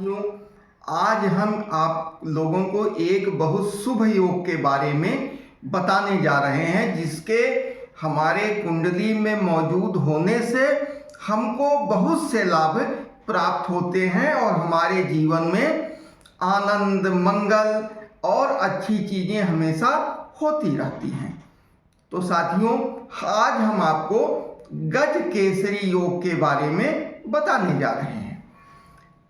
Hello. आज हम आप लोगों को एक बहुत शुभ योग के बारे में बताने जा रहे हैं, जिसके हमारे कुंडली में मौजूद होने से हमको बहुत से लाभ प्राप्त होते हैं और हमारे जीवन में आनंद, मंगल और अच्छी चीज़ें हमेशा होती रहती हैं। तो साथियों, आज हम आपको गज केसरी योग के बारे में बताने जा रहे हैं।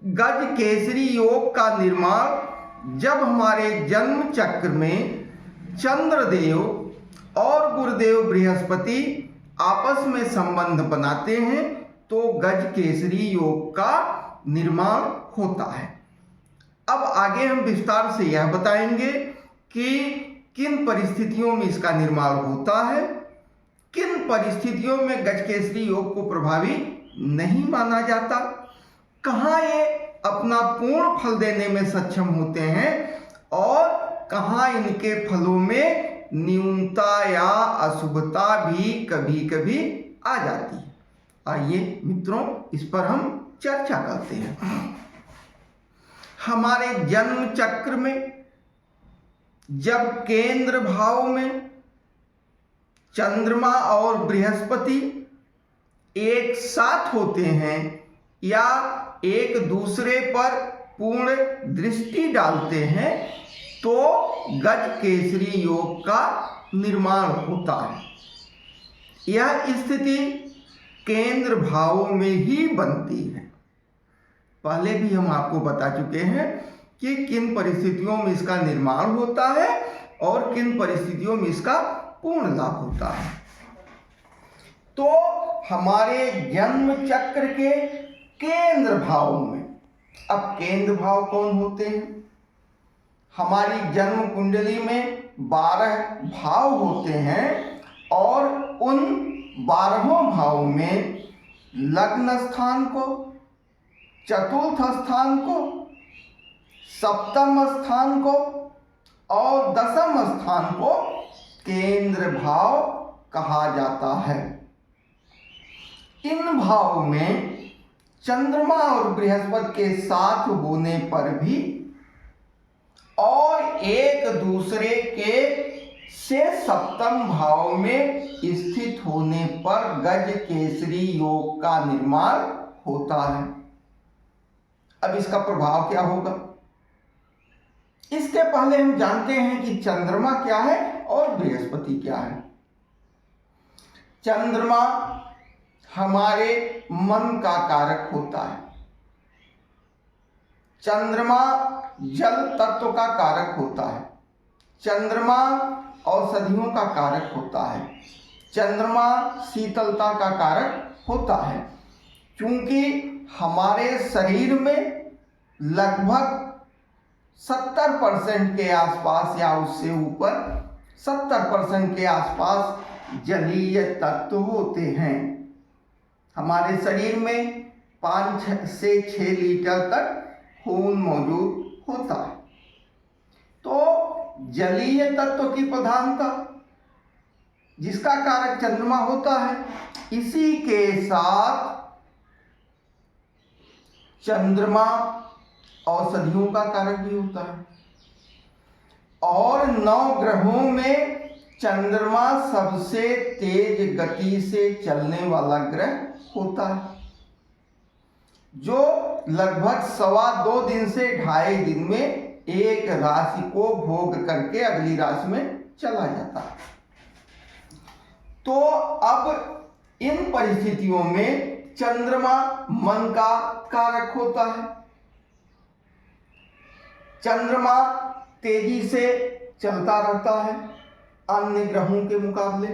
गज केसरी योग का निर्माण जब हमारे जन्म चक्र में चंद्रदेव और गुरुदेव बृहस्पति आपस में संबंध बनाते हैं तो गज केसरी योग का निर्माण होता है। अब आगे हम विस्तार से यह बताएंगे कि किन परिस्थितियों में इसका निर्माण होता है, किन परिस्थितियों में गज केसरी योग को प्रभावी नहीं माना जाता, कहाँ ये अपना पूर्ण फल देने में सक्षम होते हैं और कहाँ इनके फलों में न्यूनता या अशुभता भी कभी कभी आ जाती है। आइए मित्रों, इस पर हम चर्चा करते हैं। हमारे जन्म चक्र में जब केंद्र भाव में चंद्रमा और बृहस्पति एक साथ होते हैं या एक दूसरे पर पूर्ण दृष्टि डालते हैं तो गज केसरी योग का निर्माण होता है। यह स्थिति केंद्र भाव में ही बनती है। पहले भी हम आपको बता चुके हैं कि किन परिस्थितियों में इसका निर्माण होता है और किन परिस्थितियों में इसका पूर्ण लाभ होता है। तो हमारे जन्म चक्र के केंद्र भाव में, अब केंद्र भाव कौन होते हैं? हमारी जन्म कुंडली में 12 भाव होते हैं और उन 12 भाव में लग्न स्थान को, चतुर्थ स्थान को, सप्तम स्थान को और दशम स्थान को केंद्र भाव कहा जाता है। इन भाव में चंद्रमा और बृहस्पति के साथ होने पर भी और एक दूसरे के से सप्तम भाव में स्थित होने पर गज केसरी योग का निर्माण होता है। अब इसका प्रभाव क्या होगा? इसके पहले हम जानते हैं कि चंद्रमा क्या है और बृहस्पति क्या है। चंद्रमा हमारे मन का कारक होता है। चंद्रमा जल तत्व का कारक होता है। चंद्रमा औषधियों का कारक होता है। चंद्रमा शीतलता का कारक होता है। क्योंकि हमारे शरीर में लगभग 70% के आसपास या उससे ऊपर 70% के आसपास जलीय तत्व होते हैं। हमारे शरीर में 5 से 6 लीटर तक खून मौजूद होता है। तो जलीय तत्व की प्रधानता, जिसका कारक चंद्रमा होता है, इसी के साथ चंद्रमा औषधियों का कारक भी होता है। और 9 ग्रहों में चंद्रमा सबसे तेज गति से चलने वाला ग्रह होता है, जो लगभग 2.25 दिन से 2.5 दिन में एक राशि को भोग करके अगली राशि में चला जाता है। तो अब इन परिस्थितियों में चंद्रमा मन का कारक होता है। चंद्रमा तेजी से चलता रहता है अन्य ग्रहों के मुकाबले।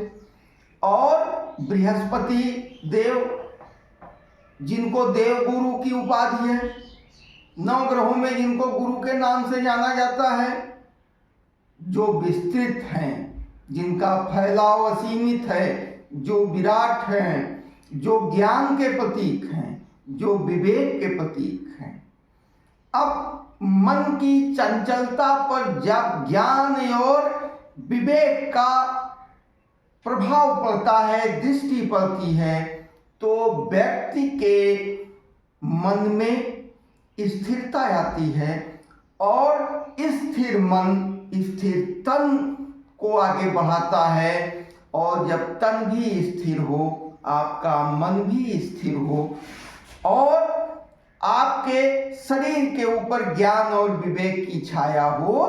और बृहस्पति देव, जिनको देव गुरु की उपाधि है, 9 ग्रहों में जिनको गुरु के नाम से जाना जाता है, जो विस्तृत हैं, जिनका फैलाव असीमित है, जो विराट हैं, जो ज्ञान के प्रतीक हैं, जो विवेक के प्रतीक हैं। अब मन की चंचलता पर जब ज्ञान और विवेक का प्रभाव पड़ता है, दृष्टि पड़ती है, तो व्यक्ति के मन में स्थिरता आती है और स्थिर मन स्थिर तन को आगे बढ़ाता है। और जब तन भी स्थिर हो, आपका मन भी स्थिर हो और आपके शरीर के ऊपर ज्ञान और विवेक की छाया हो,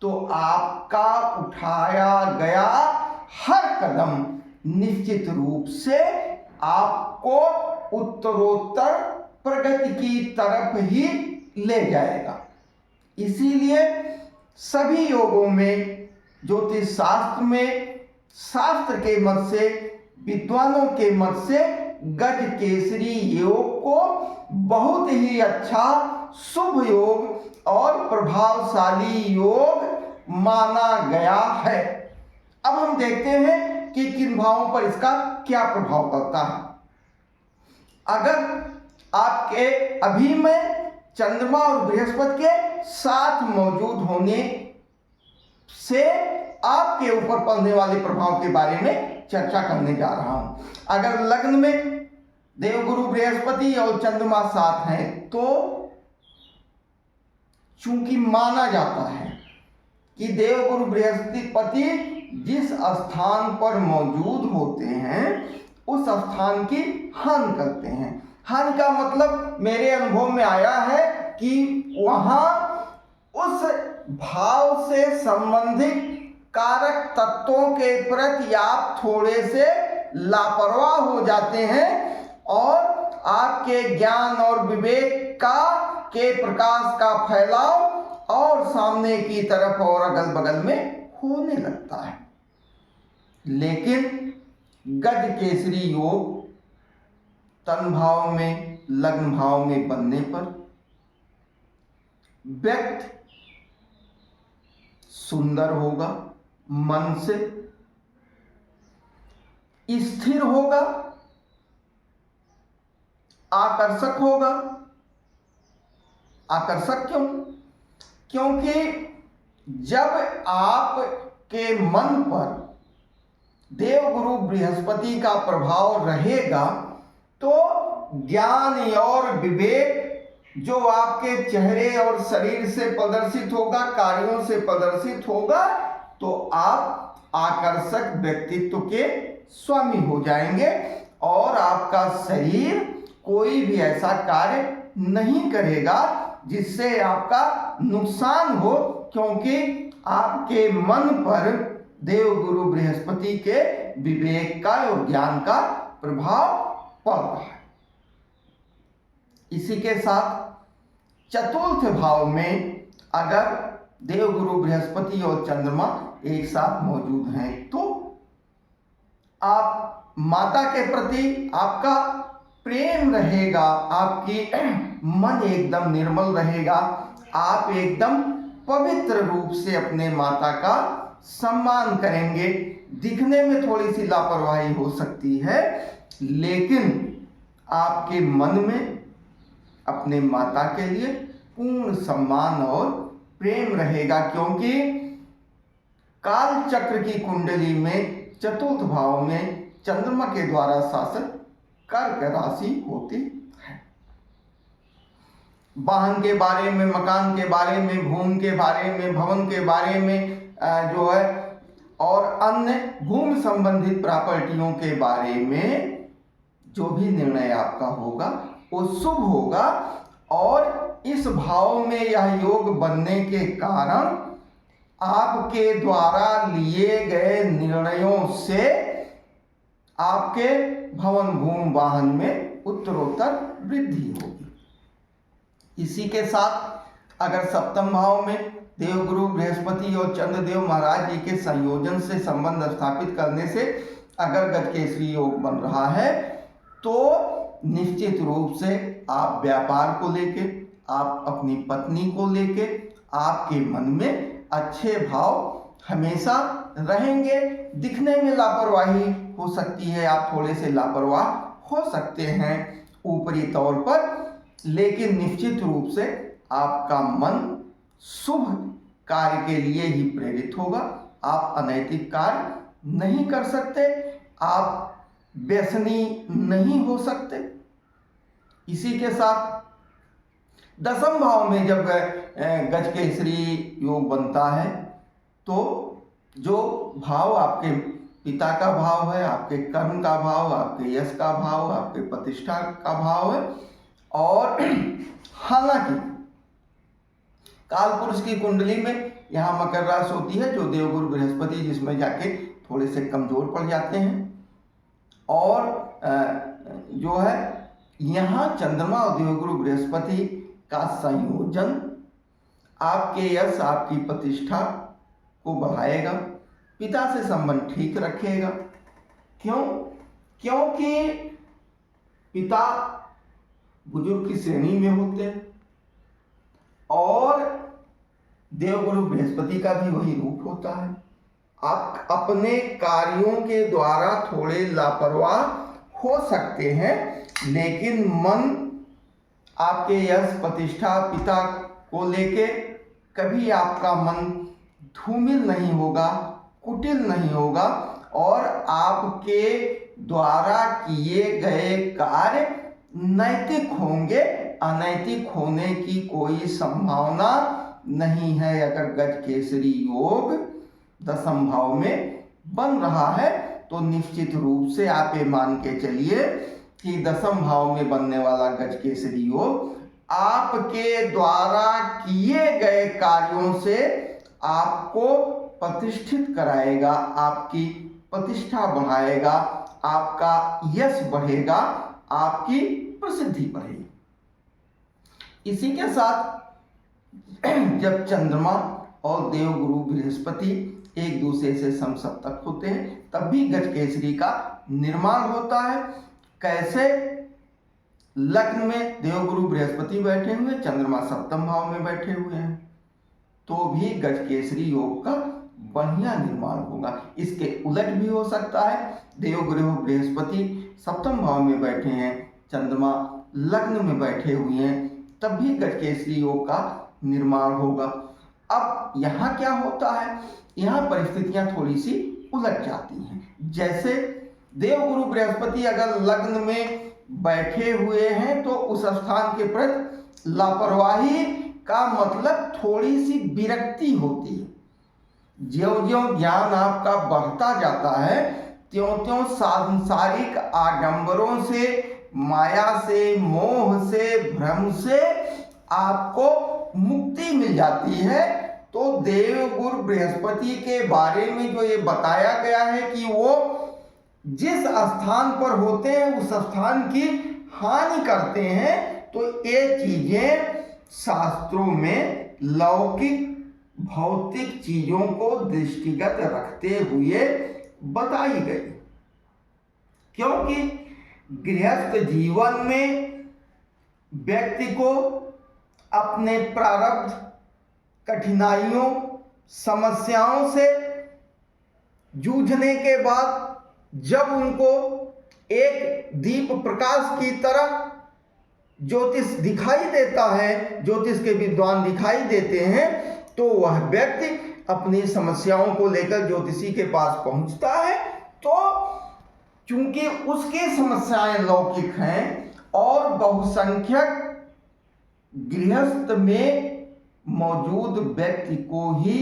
तो आपका उठाया गया हर कदम निश्चित रूप से आपको उत्तरोत्तर प्रगति की तरफ ही ले जाएगा। इसीलिए सभी योगों में, ज्योतिष शास्त्र में, शास्त्र के मत से, विद्वानों के मत से गज केसरी योग को बहुत ही अच्छा शुभ योग और प्रभावशाली योग माना गया है। अब हम देखते हैं कि किन भावों पर इसका क्या प्रभाव पड़ता है। अगर आपके अभी में चंद्रमा और बृहस्पति के साथ मौजूद होने से आपके ऊपर पड़ने वाले प्रभाव के बारे में चर्चा करने जा रहा हूं। अगर लग्न में देवगुरु बृहस्पति और चंद्रमा साथ हैं, तो चूंकि माना जाता है कि देवगुरु बृहस्पति जिस स्थान पर मौजूद होते हैं उस स्थान की हानि करते हैं। हानि का मतलब मेरे अनुभव में आया है कि वहां उस भाव से संबंधित कारक तत्वों के प्रति आप थोड़े से लापरवाह हो जाते हैं और आपके ज्ञान और विवेक के प्रकाश का फैलाव और सामने की तरफ और अगल बगल में होने लगता है। लेकिन गज केसरी योग तन भाव में, लग्न भाव में बनने पर व्यक्ति सुंदर होगा, मन से स्थिर होगा, आकर्षक होगा। आकर्षक क्यों? क्योंकि जब आपके मन पर देवगुरु बृहस्पति का प्रभाव रहेगा, तो ज्ञान और विवेक जो आपके चेहरे और शरीर से प्रदर्शित होगा, कार्यों से प्रदर्शित होगा, तो आप आकर्षक व्यक्तित्व के स्वामी हो जाएंगे और आपका शरीर कोई भी ऐसा कार्य नहीं करेगा जिससे आपका नुकसान हो, क्योंकि आपके मन पर देवगुरु बृहस्पति के विवेक का और ज्ञान का प्रभाव पड़ रहा है। इसी के साथ चतुर्थ भाव में अगर देवगुरु बृहस्पति और चंद्रमा एक साथ मौजूद हैं, तो आप माता के प्रति आपका प्रेम रहेगा, आपकी मन एकदम निर्मल रहेगा, आप एकदम पवित्र रूप से अपने माता का सम्मान करेंगे। दिखने में थोड़ी सी लापरवाही हो सकती है, लेकिन आपके मन में अपने माता के लिए पूर्ण सम्मान और प्रेम रहेगा, क्योंकि काल चक्र की कुंडली में चतुर्थ भाव में चंद्रमा के द्वारा शासन कर्क राशि होती है। वाहन के बारे में, मकान के बारे में, भूमि के बारे में, भवन के बारे में जो है और अन्य भूमि संबंधित प्रॉपर्टियों के बारे में जो भी निर्णय आपका होगा वो शुभ होगा। और इस भाव में यह योग बनने के कारण आपके द्वारा लिए गए निर्णयों से आपके भवन भूमि वाहन में उत्तरोत्तर वृद्धि होगी। इसी के साथ अगर सप्तम भाव में देवगुरु बृहस्पति और चंद्रदेव महाराज जी के संयोजन से संबंध स्थापित करने से अगर गजकेसरी योग बन रहा है, तो निश्चित रूप से आप व्यापार को लेके, आप अपनी पत्नी को लेके आपके मन में अच्छे भाव हमेशा रहेंगे। दिखने में लापरवाही हो सकती है, आप थोड़े से लापरवाह हो सकते हैं ऊपरी तौर पर, लेकिन निश्चित रूप से आपका मन शुभ कार्य के लिए ही प्रेरित होगा। आप अनैतिक कार्य नहीं कर सकते, आप व्यसनी नहीं हो सकते। इसी के साथ दसम भाव में जब गज केसरी योग बनता है तो जो भाव आपके पिता का भाव है, आपके कर्म का भाव, आपके यश का भाव, आपके प्रतिष्ठा का भाव है। और हालांकि कालपुरुष की कुंडली में यहाँ मकर राशि होती है जो देवगुरु बृहस्पति, जिसमें जाके थोड़े से कमजोर पड़ जाते हैं। और जो है यहाँ चंद्रमा और देवगुरु बृहस्पति का संयोजन आपके यश, आपकी प्रतिष्ठा को बढ़ाएगा, पिता से संबंध ठीक रखेगा। क्यों? क्योंकि पिता बुजुर्ग की श्रेणी में होते हैं और देवगुरु बृहस्पति का भी वही रूप होता है। आप अपने कार्यों के द्वारा थोड़े लापरवाह हो सकते हैं, लेकिन मन आपके यश, प्रतिष्ठा, पिता को लेके कभी आपका मन धूमिल नहीं होगा, कुटिल नहीं होगा और आपके द्वारा किए गए कार्य नैतिक होंगे। अनैतिक होने की कोई संभावना नहीं है। अगर गज केसरी योग दसम भाव में बन रहा है तो निश्चित रूप से आप ये मान के चलिए कि दसम भाव में बनने वाला गज केसरी योग आपके द्वारा किए गए कार्यों से आपको प्रतिष्ठित कराएगा, आपकी प्रतिष्ठा बढ़ाएगा, आपका यश बढ़ेगा, आपकी प्रसिद्धि बढ़ेगी। इसी के साथ जब चंद्रमा और देवगुरु बृहस्पति एक दूसरे से समसप्तक होते हैं तब भी गज केसरी का निर्माण होता है। कैसे? लग्न में देवगुरु बृहस्पति बैठे हुए, चंद्रमा सप्तम भाव में बैठे हुए हैं, तो भी गज केसरी योग का बढ़िया निर्माण होगा। इसके उलट भी हो सकता है, देवगुरु बृहस्पति सप्तम भाव में बैठे हैं, चंद्रमा लग्न में बैठे हुए हैं, तब भी गज केसरी योग का निर्माण होगा। अब यहाँ क्या होता है? यहाँ परिस्थितियां थोड़ी सी उलट जाती हैं। जैसे देवगुरु बृहस्पति अगर लग्न में बैठे हुए हैं तो उस स्थान के प्रति लापरवाही का मतलब थोड़ी सी विरक्ति होती है। ज्यों-ज्यों ज्ञान आपका बढ़ता जाता है त्यों-त्यों सांसारिक आडंबरों से, माया से, मोह से, भ्रम से आपको मुक्ति मिल जाती है। तो देवगुरु बृहस्पति के बारे में जो ये बताया गया है कि वो जिस स्थान पर होते हैं उस स्थान की हानि करते हैं, तो ये चीजें शास्त्रों में लौकिक भौतिक चीजों को दृष्टिगत रखते हुए बताई गई। क्योंकि गृहस्थ जीवन में व्यक्ति को अपने प्रारब्ध, कठिनाइयों, समस्याओं से जूझने के बाद जब उनको एक दीप प्रकाश की तरह ज्योतिष दिखाई देता है, ज्योतिष के विद्वान दिखाई देते हैं, तो वह व्यक्ति अपनी समस्याओं को लेकर ज्योतिषी के पास पहुंचता है। तो चूंकि उसकी समस्याएं लौकिक हैं और बहुसंख्यक गृहस्थ में मौजूद व्यक्ति को ही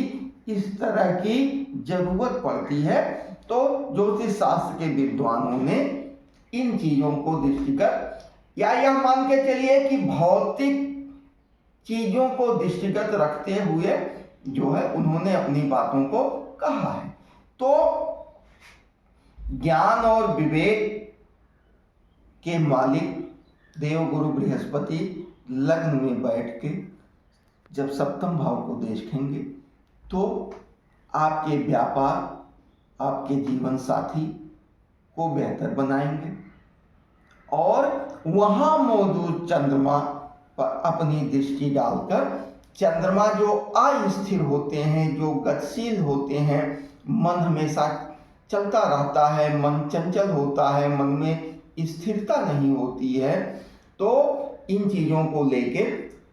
इस तरह की जरूरत पड़ती है, तो ज्योतिष शास्त्र के विद्वानों ने इन चीजों को दृष्टिगत, या यह मान के चलिए कि भौतिक चीजों को दृष्टिगत रखते हुए जो है उन्होंने अपनी बातों को कहा है। तो ज्ञान और विवेक के मालिक देवगुरु बृहस्पति लग्न में बैठ के जब सप्तम भाव को देखेंगे तो आपके व्यापार, आपके जीवन साथी को बेहतर बनाएंगे और वहाँ मौजूद चंद्रमा पर अपनी दृष्टि डालकर, चंद्रमा जो अस्थिर होते हैं, जो गतिशील होते हैं, मन हमेशा चलता रहता है, मन चंचल होता है, मन में स्थिरता नहीं होती है, तो इन चीज़ों को लेके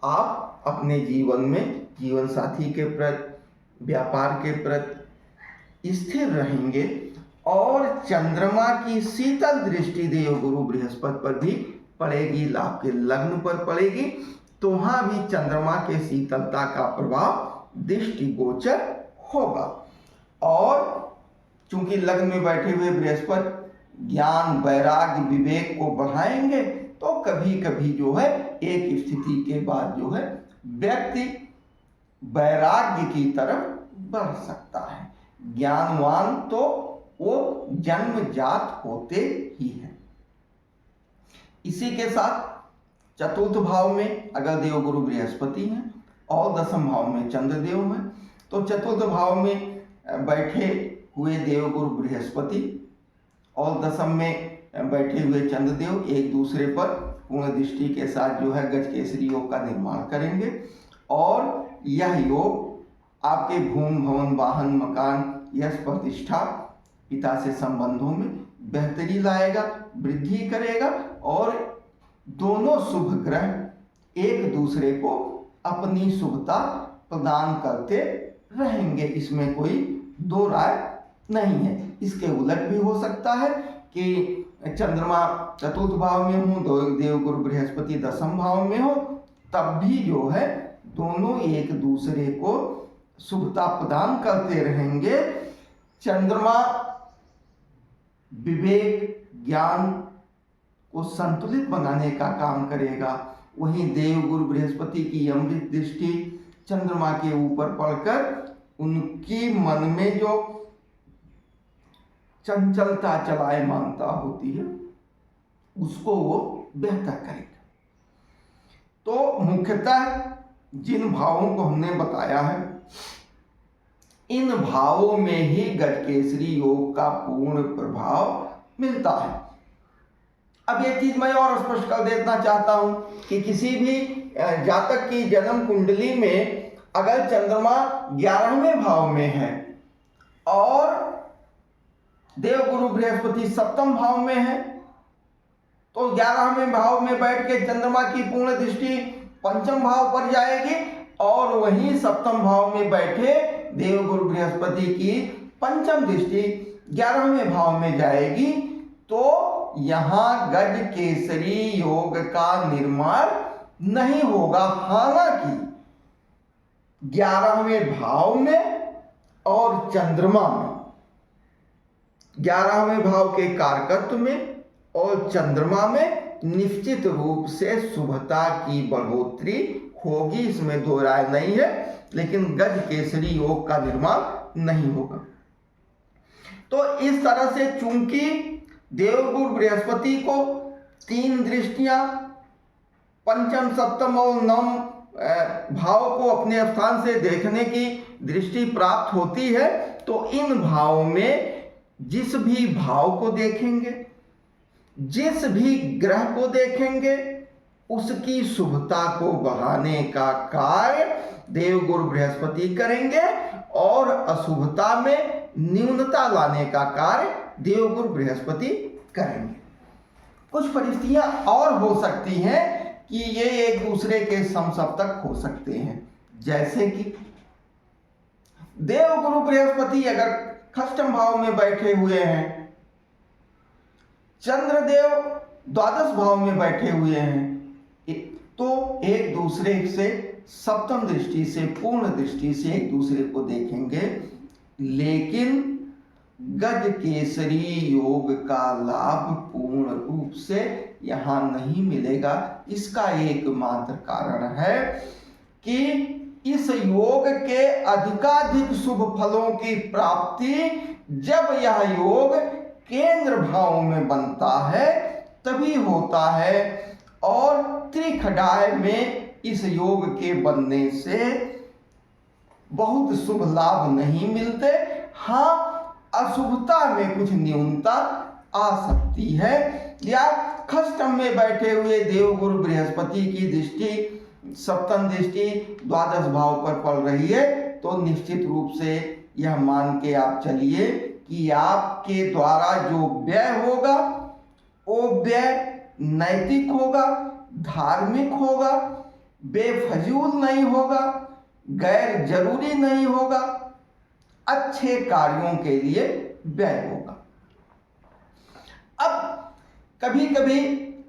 आप अपने जीवन में जीवन साथी के प्रति, व्यापार के प्रति स्थिर रहेंगे। और चंद्रमा की शीतल दृष्टि देवगुरु बृहस्पति पर भी पड़ेगी, आपके लग्न पर पड़ेगी, तो वहां भी चंद्रमा के शीतलता का प्रभाव दृष्टिगोचर होगा। और चूंकि लग्न में बैठे हुए बृहस्पति ज्ञान, वैराग्य, विवेक को बढ़ाएंगे, तो कभी कभी जो है एक स्थिति के बाद जो है व्यक्ति वैराग्य की तरफ बढ़ सकता है। ज्ञानवान तो वो जन्मजात होते ही हैं। इसी के साथ चतुर्थ भाव में अगर देवगुरु बृहस्पति हैं और दसम भाव में चंद्रदेव हैं, तो चतुर्थ भाव में बैठे हुए देवगुरु बृहस्पति और दसम में बैठे हुए चंद्रदेव एक दूसरे पर पूर्ण दृष्टि के साथ जो है गजकेसरी योग का निर्माण करेंगे। और यह योग आपके भूमि, भवन, वाहन, मकान, यश, प्रतिष्ठा, पिता से संबंधों में बेहतरी लाएगा, वृद्धि करेगा। और दोनों शुभ ग्रह एक दूसरे को अपनी शुभता प्रदान करते रहेंगे, इसमें कोई दो राय नहीं है। इसके उलट भी हो सकता है कि चंद्रमा चतुर्थ भाव में हो, देवगुरु बृहस्पति दसम भाव में हो, तब भी जो है दोनों एक दूसरे को शुभता प्रदान करते रहेंगे। चंद्रमा विवेक, ज्ञान को संतुलित बनाने का काम करेगा, वहीं देवगुरु बृहस्पति की अमृत दृष्टि चंद्रमा के ऊपर पड़कर उनकी मन में जो चंचलता, चलायमानता होती है, उसको वो बेहतर करेगा। तो मुख्यतः जिन भावों को हमने बताया है, इन भावों में ही गजकेसरी योग का पूर्ण प्रभाव मिलता है। अब ये चीज मैं और स्पष्ट कर देना चाहता हूं कि किसी भी जातक की जन्म कुंडली में अगर चंद्रमा 11वें भाव में है और देवगुरु बृहस्पति सप्तम भाव में है, तो 11वें भाव में बैठ के चंद्रमा की पूर्ण दृष्टि पंचम भाव पर जाएगी और वहीं सप्तम भाव में बैठे देवगुरु बृहस्पति की पंचम दृष्टि 11वें भाव में जाएगी। तो यहां गज केसरी योग का निर्माण नहीं होगा। हालांकि 11वें भाव में और चंद्रमा में, 11वें भाव के कारकत्व में और चंद्रमा में निश्चित रूप से शुभता की बढ़ोतरी होगी, इसमें दो राय नहीं है। लेकिन गज केसरी योग का निर्माण नहीं होगा। तो इस तरह से चूंकि देवगुरु बृहस्पति को 3 दृष्टियां पंचम, सप्तम और नवम भाव को अपने स्थान से देखने की दृष्टि प्राप्त होती है, तो इन भावों में जिस भी भाव को देखेंगे, जिस भी ग्रह को देखेंगे, उसकी शुभता को बढ़ाने का कार्य देवगुरु बृहस्पति करेंगे और अशुभता में न्यूनता लाने का कार्य देवगुरु बृहस्पति करेंगे। कुछ परिस्थितियां और हो सकती हैं कि ये एक दूसरे के समसप्तक हो सकते हैं, जैसे कि देवगुरु बृहस्पति अगर खष्टम भाव में बैठे हुए हैं, चंद्रदेव द्वादश भाव में बैठे हुए हैं, तो एक दूसरे से सप्तम दृष्टि से, पूर्ण दृष्टि से एक दूसरे को देखेंगे। लेकिन गज केसरी योग का लाभ पूर्ण रूप से यहां नहीं मिलेगा। इसका एकमात्र कारण है कि इस योग के अधिकाधिक शुभ फलों की प्राप्ति जब यह योग केंद्र भाव में बनता है तभी होता है, और त्रिखडाय में इस योग के बनने से बहुत शुभ लाभ नहीं मिलते। हाँ, अशुभता में कुछ न्यूनता आ सकती है, या खष्टम में बैठे हुए देवगुरु बृहस्पति की दृष्टि सप्तम दृष्टि द्वादश भाव पर पड़ रही है, तो निश्चित रूप से यह मान के आप चलिए कि आपके द्वारा जो व्यय होगा वो व्यय नैतिक होगा, धार्मिक होगा, बेफजूल नहीं होगा, गैर जरूरी नहीं होगा, अच्छे कार्यों के लिए व्यय होगा। अब कभी कभी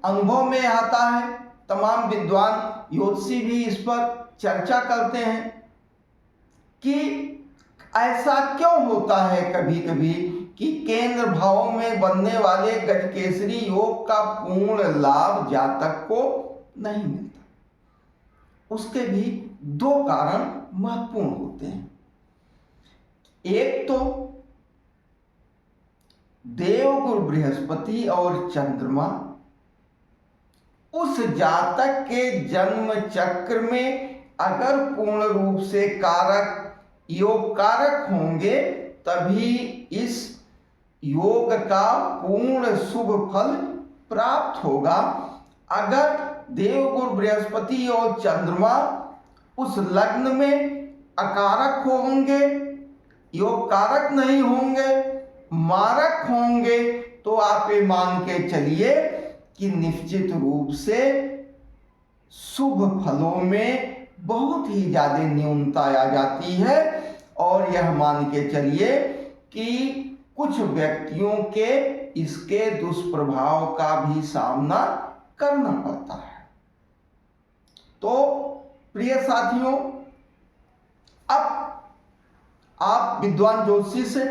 अनुभव में आता है, तमाम विद्वान ज्योतिषी भी इस पर चर्चा करते हैं कि ऐसा क्यों होता है कभी कभी कि केंद्र भाव में बनने वाले गजकेसरी योग का पूर्ण लाभ जातक को नहीं मिलता। उसके भी दो कारण महत्वपूर्ण होते हैं। एक तो देवगुरु बृहस्पति और चंद्रमा उस जातक के जन्म चक्र में अगर पूर्ण रूप से कारक योग कारक होंगे तभी इस योग का पूर्ण शुभ फल प्राप्त होगा। अगर देवगुरु बृहस्पति और चंद्रमा उस लग्न में अकारक होंगे, योग कारक नहीं होंगे, मारक होंगे, तो आप ये मान के चलिए कि निश्चित रूप से शुभ फलों में बहुत ही ज्यादा न्यूनता आ जाती है। और यह मान के चलिए कि कुछ व्यक्तियों के इसके दुष्प्रभाव का भी सामना करना पड़ता है। तो प्रिय साथियों, अब आप विद्वान ज्योतिषी से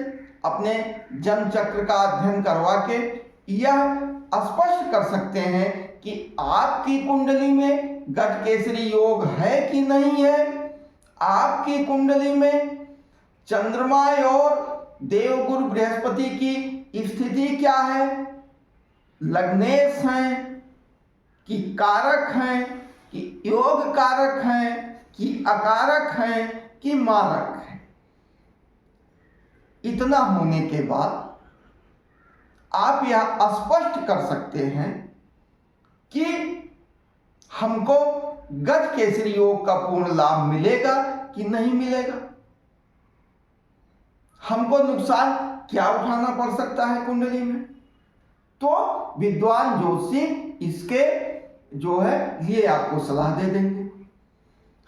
अपने जन्म चक्र का अध्ययन करवा के यह स्पष्ट कर सकते हैं कि आपकी कुंडली में गजकेसरी योग है कि नहीं है। आपकी कुंडली में चंद्रमा और देवगुरु बृहस्पति की स्थिति क्या है, लग्नेश हैं कि कारक हैं कि योग कारक हैं कि अकारक हैं कि मारक हैं। इतना होने के बाद आप यह स्पष्ट कर सकते हैं कि हमको गजकेसरी योग का पूर्ण लाभ मिलेगा कि नहीं मिलेगा, हमको नुकसान क्या उठाना पड़ सकता है कुंडली में। तो विद्वान ज्योतिषी इसके जो है ये आपको सलाह दे देंगे।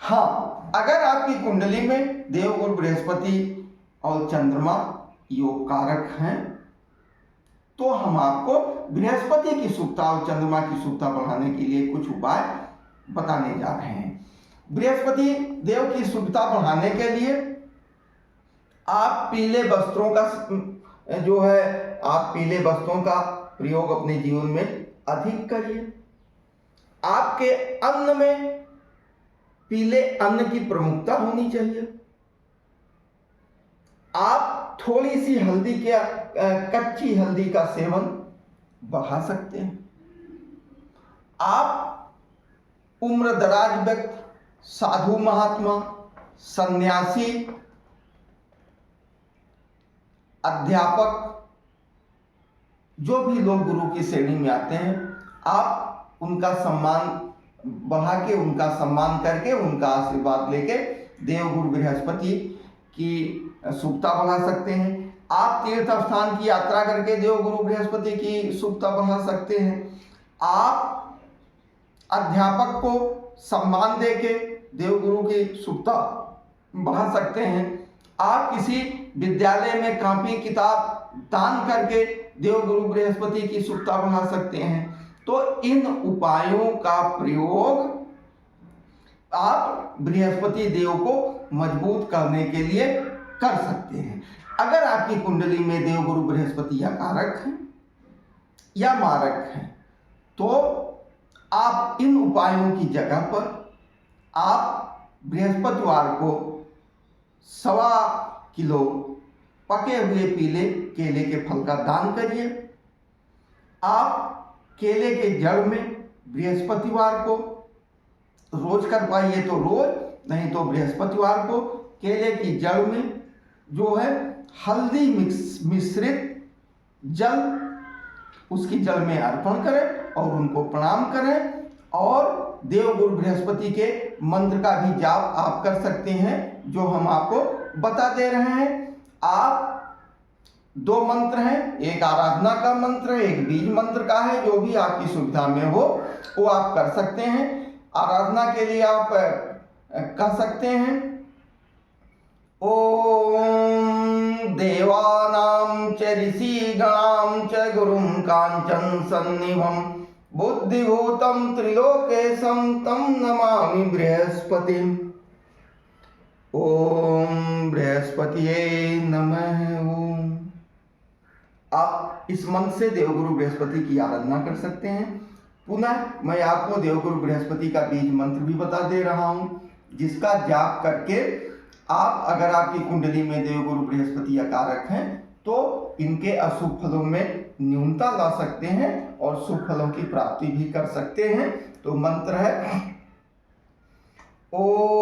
हाँ, अगर आपकी कुंडली में देवगुरु बृहस्पति और चंद्रमा योग कारक हैं तो हम आपको बृहस्पति की शुभता और चंद्रमा की शुभता बढ़ाने के लिए कुछ उपाय बताने जा रहे हैं। बृहस्पति देव की शुभता बढ़ाने के लिए आप पीले वस्त्रों का जो है आप पीले वस्त्रों का प्रयोग अपने जीवन में अधिक करिए। आपके अन्न में पीले अन्न की प्रमुखता होनी चाहिए। आप थोड़ी सी हल्दी के कच्ची हल्दी का सेवन बढ़ा सकते हैं। आप उम्र दराज व्यक्ति, साधु महात्मा, सन्यासी, अध्यापक, जो भी लोग गुरु की श्रेणी में आते हैं, आप उनका सम्मान बढ़ा के, उनका सम्मान करके, उनका आशीर्वाद लेके देवगुरु बृहस्पति की शुभता बढ़ा सकते हैं। आप तीर्थ स्थान की यात्रा करके देवगुरु बृहस्पति की शुभता बढ़ा सकते हैं। आप अध्यापक को सम्मान देके देवगुरु की शुभता बढ़ा सकते हैं। आप किसी विद्यालय में कॉपी किताब दान करके देवगुरु बृहस्पति की शुभता बढ़ा सकते हैं। तो इन उपायों का प्रयोग आप बृहस्पति देव को मजबूत करने के लिए कर सकते हैं। अगर आपकी कुंडली में देवगुरु बृहस्पति या कारक हैं या मारक हैं तो आप इन उपायों की जगह पर आप बृहस्पतिवार को 1.25 किलो पके हुए पीले केले के फल का दान करिए। आप केले के जड़ में बृहस्पतिवार को रोज कर पाइए तो रोज, नहीं तो बृहस्पतिवार को केले की जड़ में जो है हल्दी मिश्रित जल उसकी जल में अर्पण करें और उनको प्रणाम करें। और देवगुरु बृहस्पति के मंत्र का भी जाप आप कर सकते हैं जो हम आपको बता दे रहे हैं। आप 2 मंत्र हैं, एक आराधना का मंत्र है, एक बीज मंत्र का है, जो भी आपकी सुविधा में हो वो आप कर सकते हैं। आराधना के लिए आप कह सकते हैं ओम देवानां च ऋषिगणां च गुरुं कांचन सन्निभं बुद्धिभूतं त्रिलोकेशं तं नमामि बृहस्पतिम्। ओम बृहस्पतिये नमः। ओम। आप इस मंत्र से देवगुरु बृहस्पति की आराधना कर सकते हैं। पुनः मैं आपको देवगुरु बृहस्पति का बीज मंत्र भी बता दे रहा हूं, जिसका जाप करके आप, अगर आपकी कुंडली में देवगुरु बृहस्पति अकारक हैं, तो इनके अशुभ फलों में न्यूनता ला सकते हैं और शुभ फलों की प्राप्ति भी कर सकते हैं। तो मंत्र है ओम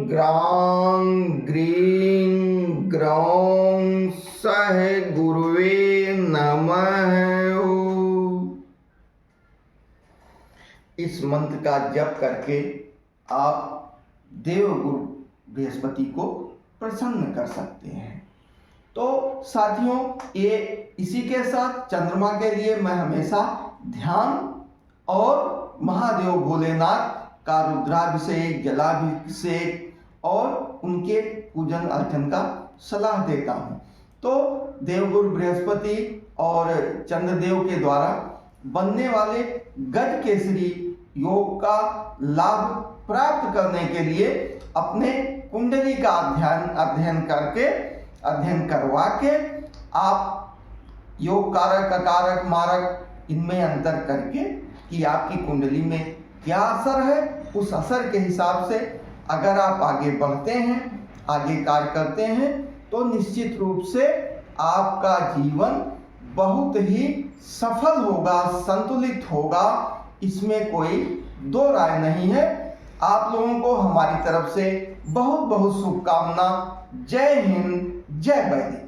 ग्रां ग्रीं ग्रौं सह गुरुवे नमः। इस मंत्र का जप करके आप देवगुरु बृहस्पति को प्रसन्न कर सकते हैं। तो साथियों, ये इसी के साथ चंद्रमा के लिए मैं हमेशा ध्यान और महादेव भोलेनाथ का रुद्राभिषेक, जलाभिषेक और उनके पूजन अर्चन का सलाह देता हूँ। तो देवगुरु बृहस्पति और चंद्रदेव के द्वारा बनने वाले गज केसरी योग का लाभ प्राप्त करने के लिए अपने कुंडली का अध्ययन करवा के आप योग कारक, अकारक, मारक इनमें अंतर करके कि आपकी कुंडली में क्या असर है, उस असर के हिसाब से अगर आप आगे बढ़ते हैं, आगे कार्य करते हैं, तो निश्चित रूप से आपका जीवन बहुत ही सफल होगा, संतुलित होगा। इसमें कोई दो राय नहीं है। आप लोगों को हमारी तरफ से बहुत बहुत शुभकामना। जय हिंद, जय वैदिक।